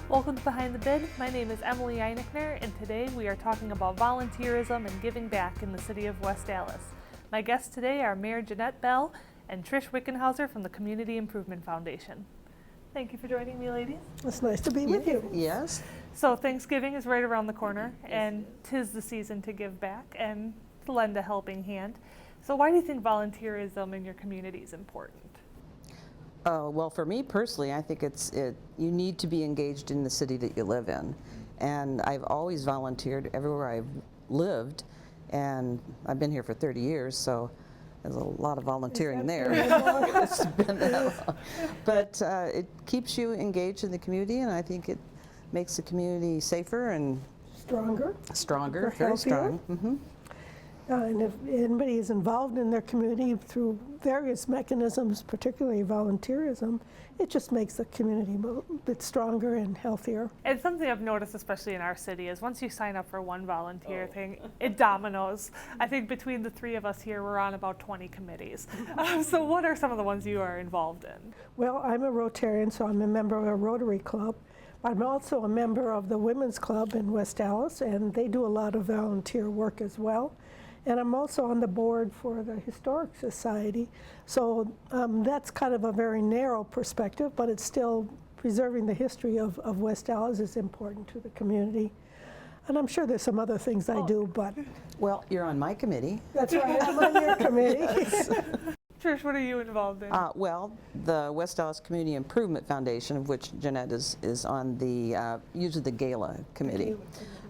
Welcome to Behind the Bid. My name is Emily Einichner, and today we are talking about volunteerism and giving back in the city of West Allis. My guests today are Mayor Jeanette Bell and Trish Wickenhauser from the Community Improvement Foundation. Thank you for joining me, ladies. It's nice to be with you. Yes. So Thanksgiving is right around the corner, and 'tis the season to give back and to lend a helping hand. So why do you think volunteerism in your community is important? Well, for me personally, I think you need to be engaged in the city that you live in. And I've always volunteered everywhere I've lived, and I've been here for 30 years, so there's a lot of volunteering there. It's been that long. But it keeps you engaged in the community, and I think it makes the community safer and stronger, very strong. Mm-hmm. And if anybody is involved in their community through various mechanisms, particularly volunteerism, it just makes the community a bit stronger and healthier. And something I've noticed, especially in our city, is once you sign up for one volunteer thing, it dominoes. I think between the three of us here, we're on about 20 committees. So what are some of the ones you are involved in? Well, I'm a Rotarian, so I'm a member of a Rotary Club. I'm also a member of the Women's Club in West Allis, and they do a lot of volunteer work as well. And I'm also on the board for the Historic Society. So that's kind of a very narrow perspective, but it's still preserving the history of West Allis is important to the community. And I'm sure there's some other things I do, but... Well, you're on my committee. That's right, I'm on your committee. Trish, what are you involved in? Well, the West Allis Community Improvement Foundation, of which Jeanette is on the, usually the Gala committee.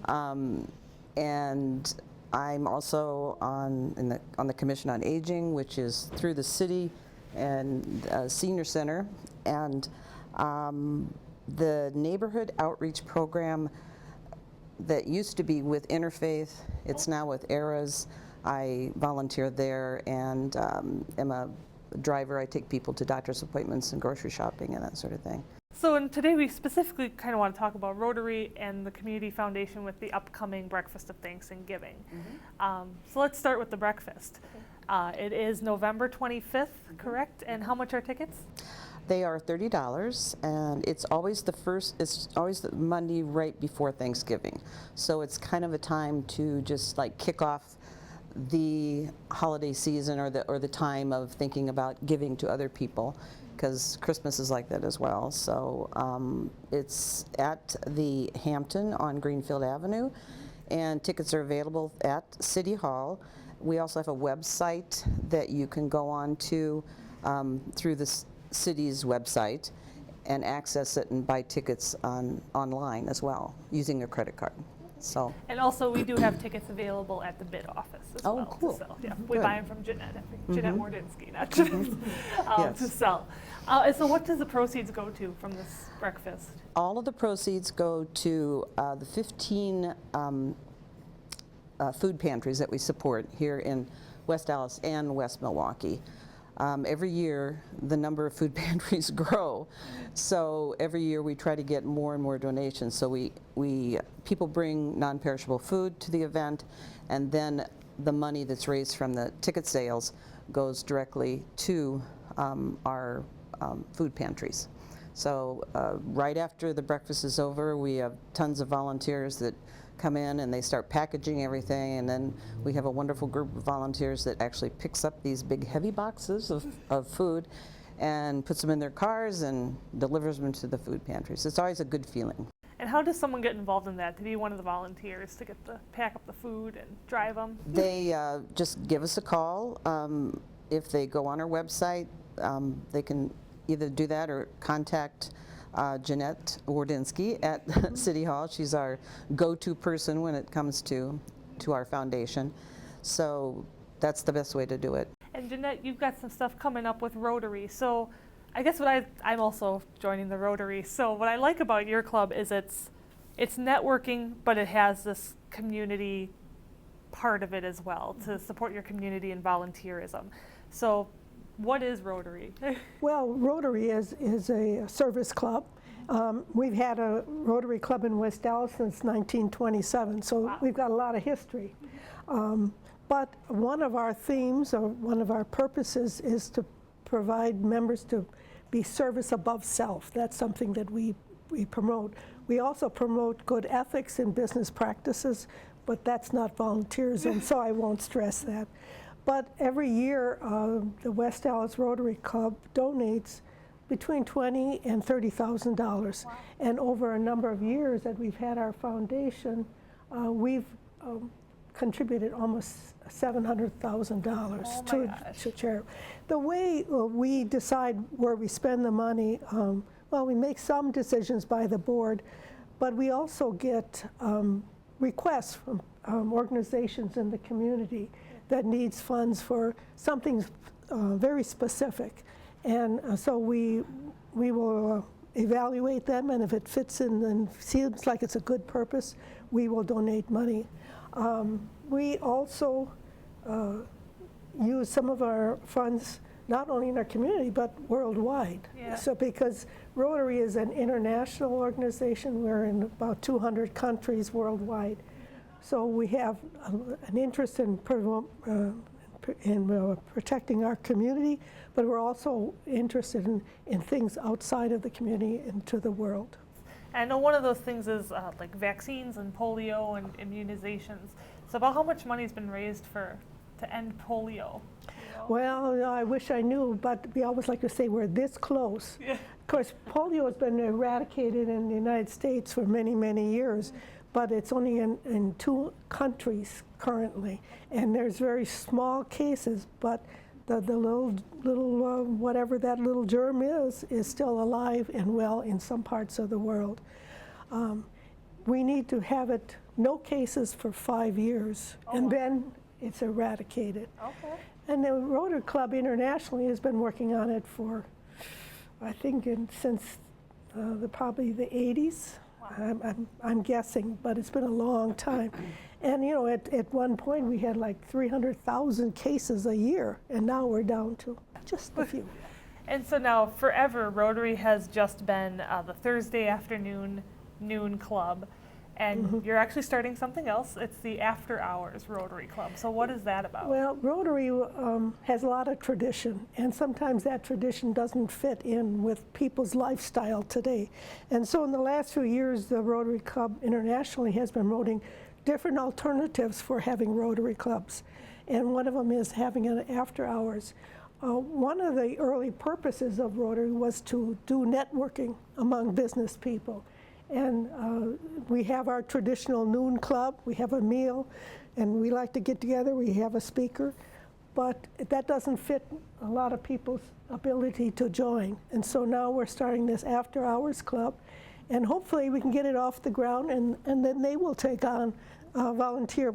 And I'm also on the Commission on Aging, which is through the city and Senior Center, and the Neighborhood Outreach Program that used to be with Interfaith, it's now with ERAS. I volunteer there and am a driver. I take people to doctor's appointments and grocery shopping and that sort of thing. So today we specifically kind of want to talk about Rotary and the Community Foundation with the upcoming Breakfast of Thanksgiving. Mm-hmm. So let's start with the breakfast. Okay. It is November 25th, correct? And how much are tickets? They are $30, and it's always the Monday right before Thanksgiving. So it's kind of a time to just like kick off the holiday season or the time of thinking about giving to other people, because Christmas is like that as well. So it's at the Hampton on Greenfield Avenue, and tickets are available at City Hall. We also have a website that you can go on to through the city's website and access it and buy tickets online as well using a credit card. So. And also we do have tickets available at the bid office as well. Cool. To sell. Yeah, we buy them from Jeanette, Jeanette Wardinsky, not Jeanette, to sell. So what does the proceeds go to from this breakfast? All of the proceeds go to the 15 food pantries that we support here in West Allis and West Milwaukee. Every year, the number of food pantries grow, so every year we try to get more and more donations. So people bring non-perishable food to the event, and then the money that's raised from the ticket sales goes directly to our food pantries. So right after the breakfast is over, we have tons of volunteers that come in and they start packaging everything, and then we have a wonderful group of volunteers that actually picks up these big heavy boxes of food and puts them in their cars and delivers them to the food pantries. It's always a good feeling. And how does someone get involved in that, to be one of the volunteers, to pack up the food and drive them? They just give us a call. If they go on our website, they can either do that or contact Jeanette Wardinsky at City Hall. She's our go-to person when it comes to our foundation. So that's the best way to do it. And Jeanette, you've got some stuff coming up with Rotary. So I guess I'm also joining the Rotary. So what I like about your club is it's networking, but it has this community part of it as well, to support your community and volunteerism. So what is Rotary? Well, Rotary is a service club. We've had a Rotary Club in West Allis since 1927, so we've got a lot of history. But one of our themes, or one of our purposes, is to provide members to be service above self. That's something that we we promote. We also promote good ethics and business practices, but that's not volunteerism, so I won't stress that. But every year, the West Allis Rotary Club donates between $20,000 and $30,000. Wow. And over a number of years that we've had our foundation, we've contributed almost $700,000 Oh my gosh. to charity. The way we decide where we spend the money, well, we make some decisions by the board, but we also get requests from organizations in the community that needs funds for something very specific. And so we will evaluate them, and if it fits in and seems like it's a good purpose, we will donate money. We also use some of our funds not only in our community but worldwide. Yeah. So because Rotary is an international organization, we're in about 200 countries worldwide. So we have an interest in protecting our community, but we're also interested in things outside of the community into the world. And I know one of those things is like vaccines and polio and immunizations. So about how much money has been raised to end polio? Well, I wish I knew, but we always like to say we're this close. Yeah. Of course, polio has been eradicated in the United States for many, many years, but it's only in 2 countries currently. And there's very small cases, but the little whatever that little germ is still alive and well in some parts of the world. We need to have it, no cases for 5 years, and then it's eradicated. Okay. And the Rotary Club internationally has been working on it for, I think, since probably the 80s. Wow. I'm guessing, but it's been a long time. And you know, at one point we had like 300,000 cases a year, and now we're down to just a few. And so now, forever, Rotary has just been the Thursday afternoon noon club, and you're actually starting something else. It's the After Hours Rotary Club. So what is that about? Well, Rotary has a lot of tradition, and sometimes that tradition doesn't fit in with people's lifestyle today. And so in the last few years, the Rotary Club internationally has been promoting different alternatives for having Rotary clubs. And one of them is having an after hours. One of the early purposes of Rotary was to do networking among business people. And we have our traditional noon club, we have a meal, and we like to get together, we have a speaker, but that doesn't fit a lot of people's ability to join. And so now we're starting this after hours club, and hopefully we can get it off the ground, and then they will take on volunteer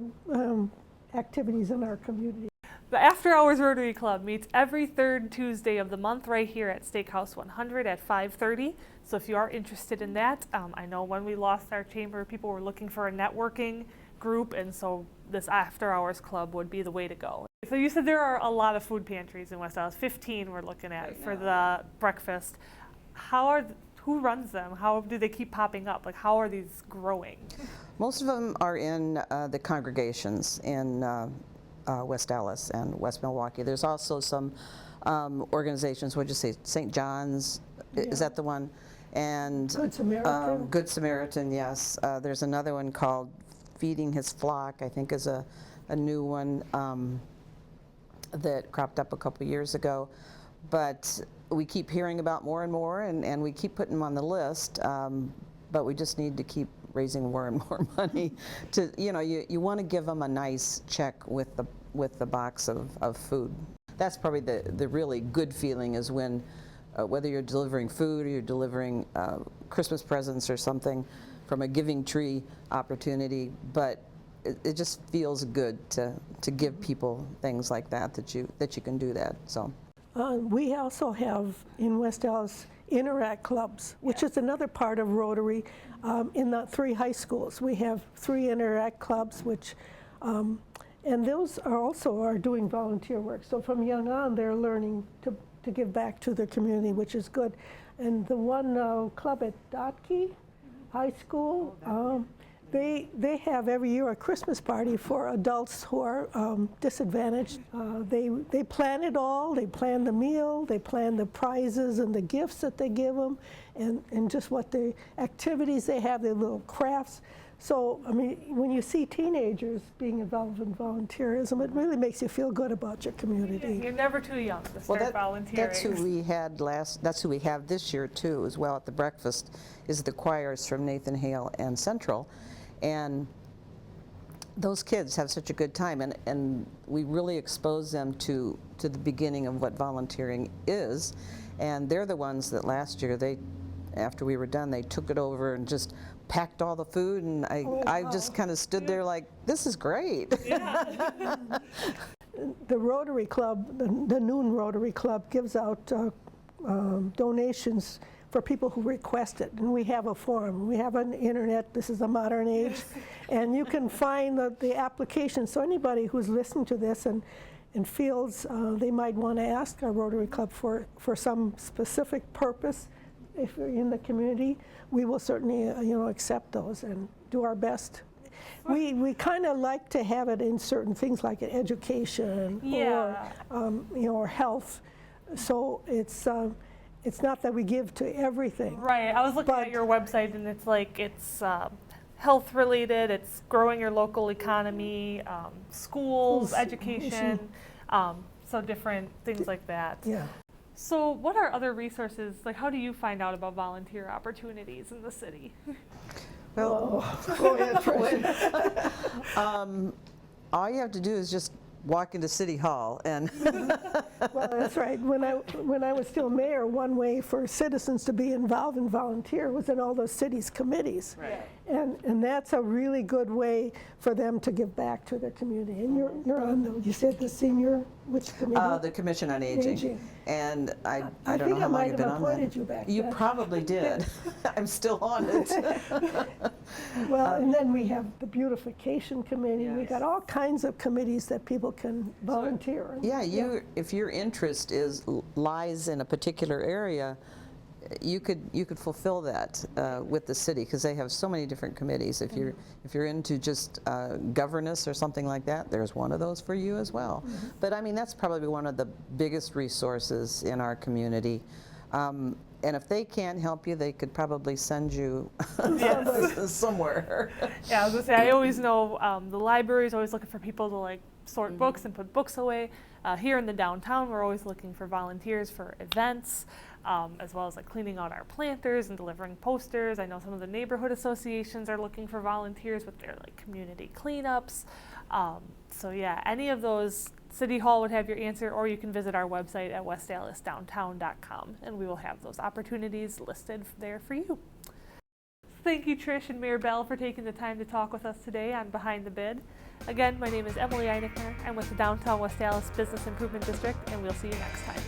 activities in our community. The After Hours Rotary Club meets every 3rd Tuesday of the month right here at Steakhouse 100 at 5:30. So if you are interested in that, I know when we lost our chamber, people were looking for a networking group, and so this After Hours Club would be the way to go. So you said there are a lot of food pantries in West Allis, 15 we're looking at right for the breakfast. Who runs them? How do they keep popping up? Like, how are these growing? Most of them are in the congregations in West Allis and West Milwaukee. There's also some organizations, what'd you say, St. John's, is that the one? And Good Samaritan. Good Samaritan, yes. There's another one called Feeding His Flock, I think is a new one that cropped up a couple years ago. But we keep hearing about more and more, and we keep putting them on the list, but we just need to keep raising more and more money to, you want to give them a nice check with the box of food. That's probably the really good feeling, is when whether you're delivering food or you're delivering Christmas presents or something from a giving tree opportunity, but it just feels good to give people things like that you can do that. So we also have in West Allis Interact clubs, which is another part of Rotary. In the 3 high schools, we have 3 Interact clubs, which, and those are also doing volunteer work. So from young on, they're learning to give back to their community, which is good. And the one club at Dotke High School, They have every year a Christmas party for adults who are disadvantaged. They plan it all. They plan the meal. They plan the prizes and the gifts that they give them, and just what the activities they have, their little crafts. So, I mean, when you see teenagers being involved in volunteerism, it really makes you feel good about your community. You're never too young to start volunteering. That's who we had that's who we have this year too, as well at the breakfast, is the choirs from Nathan Hale and Central. And those kids have such a good time, and we really expose them to the beginning of what volunteering is. And they're the ones that last year, after we were done, they took it over and just packed all the food, and I just kind of stood there like, this is great. Yeah. The Rotary Club, the Noon Rotary Club, gives out donations for people who request it, and we have a form. We have an internet. This is a modern age, and you can find the application. So anybody who's listening to this and feels they might want to ask our Rotary Club for some specific purpose, if you're in the community, we will certainly accept those and do our best. We kind of like to have it in certain things like education or health. So it's not that we give to everything. Right. I was looking at your website, and it's like it's health related. It's growing your local economy, schools, education, so different things like that. Yeah. So what are other resources, like how do you find out about volunteer opportunities in the city? Well, go ahead, Trish. All you have to do is just walk into City Hall and Well, that's right. When I was still mayor, one way for citizens to be involved and volunteer was in all those cities' committees. Right. And that's a really good way for them to give back to their community. And you're on you said the senior, which committee? the Commission on Aging. And I don't know think how long you've been I on might have that. appointed you back You then. probably did. I'm still on it. Well, and then we have the beautification committee. We Yes. got all kinds of committees that people can volunteer. Yeah, if your interest lies in a particular area, you could fulfill that with the city, because they have so many different committees. If you're into just governance or something like that, there's one of those for you as well. But I mean, that's probably one of the biggest resources in our community. And if they can't help you, they could probably send you somewhere. Yeah, I was gonna say, I always know the library is always looking for people to like sort books and put books away. Here in the downtown, we're always looking for volunteers for events, as well as like cleaning out our planters and delivering posters. I know some of the neighborhood associations are looking for volunteers with their like community cleanups. So yeah, any of those, City Hall would have your answer, or you can visit our website at westallisdowntown.com, and we will have those opportunities listed there for you. Thank you, Trish and Mayor Bell, for taking the time to talk with us today on Behind the Bid. Again, my name is Emily Einichner. I'm with the Downtown West Allis Business Improvement District, and we'll see you next time.